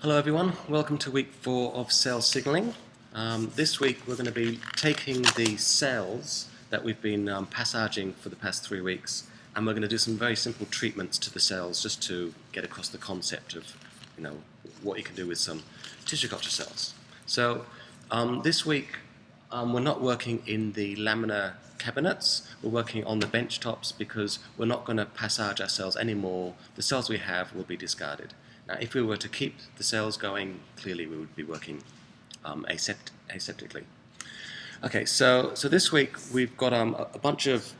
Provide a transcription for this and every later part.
Hello everyone, welcome to week 4 of cell signaling. This week we're going to be taking the cells that we've been passaging for the past 3 weeks, and we're going to do some very simple treatments to the cells just to get across the concept of what you can do with some tissue culture cells. So this week we're not working in the laminar cabinets, we're working on the bench tops because we're not going to passage our cells anymore. The cells we have will be discarded. Now, if we were to keep the cells going, clearly we would be working aseptically. Okay, so this week we've got a bunch of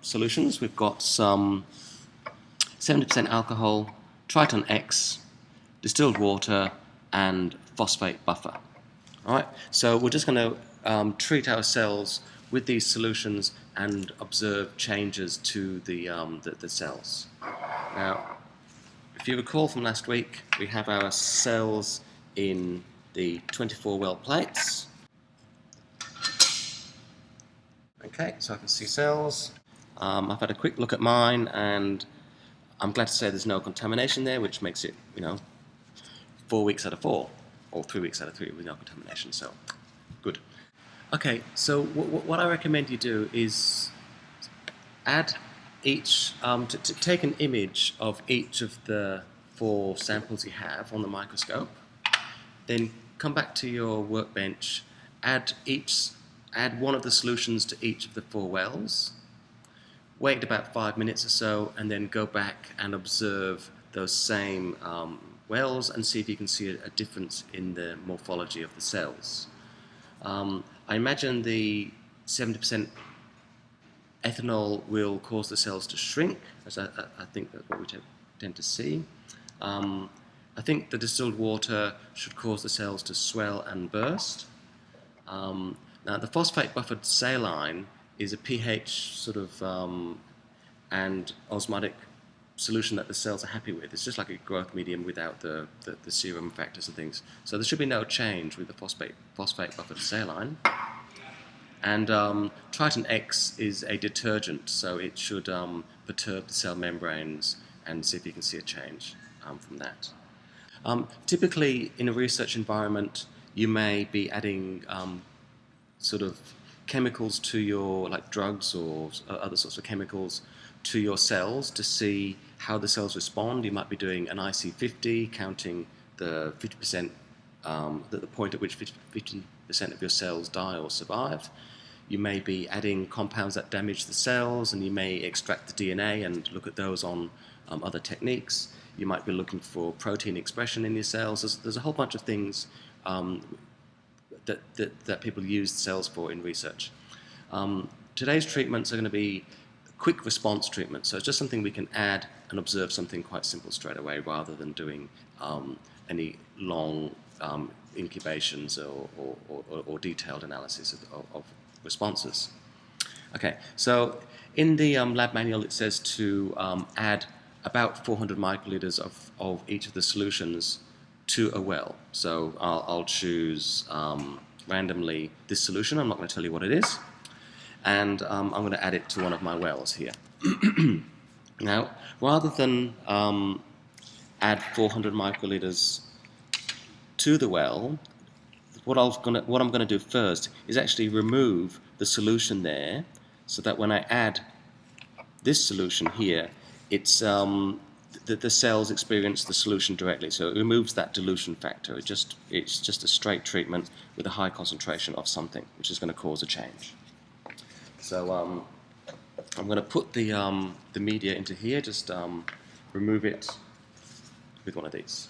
solutions. We've got some 70% alcohol, Triton X, distilled water, and phosphate buffer. All right, so we're just going to treat our cells with these solutions and observe changes to the cells. Now, if you recall from last week, we have our cells in the 24 well plates. Okay, so I can see cells. I've had a quick look at mine, and I'm glad to say there's no contamination there, which makes it, 4 weeks out of 4, or 3 weeks out of 3 with no contamination, so good. Okay, so what I recommend you do is add each, to take an image of each of the 4 samples you have on the microscope, then come back to your workbench, add one of the solutions to each of the 4 wells, wait about 5 minutes or so, and then go back and observe those same wells and see if you can see a difference in the morphology of the cells. I imagine the 70% ethanol will cause the cells to shrink, as I think that's what we tend to see. I think the distilled water should cause the cells to swell and burst. Now, the phosphate buffered saline is a pH sort of and osmotic solution that the cells are happy with. It's just like a growth medium without the serum factors and things. So there should be no change with the phosphate buffered saline. And Triton X is a detergent, so it should perturb the cell membranes and see if you can see a change from that. Typically, in a research environment, you may be adding sort of chemicals to your, like drugs or other sorts of chemicals, to your cells to see how the cells respond. You might be doing an IC50, counting the 50%, the point at which 50% of your cells die or survive. You may be adding compounds that damage the cells, and you may extract the DNA and look at those on other techniques. You might be looking for protein expression in your cells. There's a whole bunch of things that people use cells for in research. Today's treatments are going to be quick response treatments, so it's just something we can add and observe something quite simple straight away, rather than doing any long incubations or detailed analysis of responses. Okay, so in the lab manual it says to add about 400 microliters of each of the solutions to a well. So I'll choose randomly this solution. I'm not going to tell you what it is, and I'm going to add it to one of my wells here. Now, rather than add 400 microliters to the well, what I'm going to do first is actually remove the solution there, so that when I add this solution here, it's the cells experience the solution directly, so it removes that dilution factor. It's just a straight treatment with a high concentration of something, which is going to cause a change. So I'm going to put the media into here, just remove it with one of these.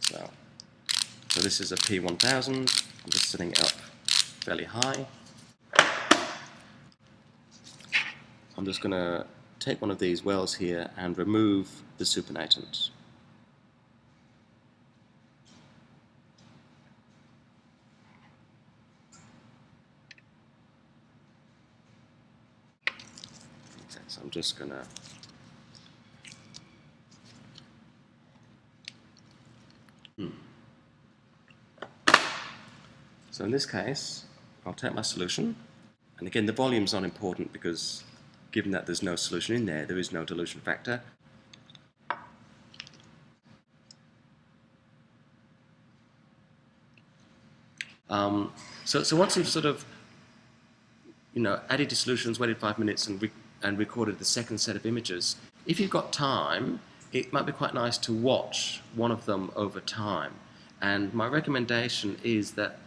So this is a P1000. I'm just setting it up fairly high. I'm just going to take one of these wells here and remove the supernatant. Okay, so I'm just going to So in this case, I'll take my solution, and again the volume's not important because given that there's no solution in there, there is no dilution factor. So once you've sort of added your solutions, waited 5 minutes, and recorded the second set of images, if you've got time, it might be quite nice to watch one of them over time. And my recommendation is that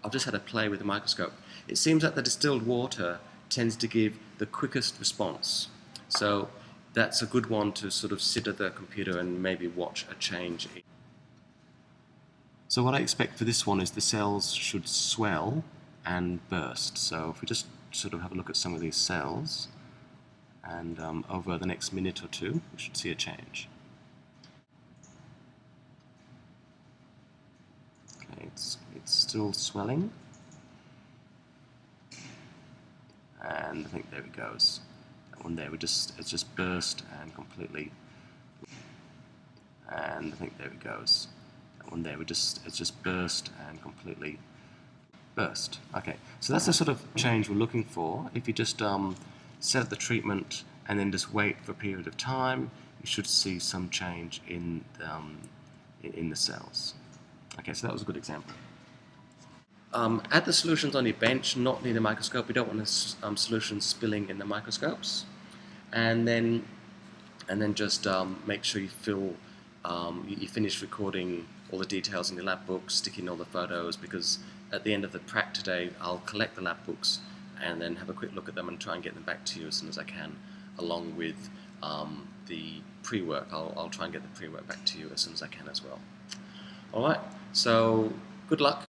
I've just had a play with the microscope. It seems that the distilled water tends to give the quickest response. So that's a good one to sort of sit at the computer and maybe watch a change. So what I expect for this one is the cells should swell and burst. So if we just sort of have a look at some of these cells, and over the next minute or two we should see a change. Okay, it's still swelling, and I think there it goes. That one there, it's just burst and completely, and I think there it goes. That one there, it's just burst and completely burst. Okay, so that's the sort of change we're looking for. If you just set up the treatment and then just wait for a period of time, you should see some change in the cells. Okay, so that was a good example. Add the solutions on your bench, not near the microscope. We don't want the solutions spilling in the microscopes. And then just make sure you finish recording all the details in your lab books, stick in all the photos, because at the end of the prac today, I'll collect the lab books and then have a quick look at them and try and get them back to you as soon as I can, along with the pre-work. I'll try and get the pre-work back to you as soon as I can as well. Alright, so good luck.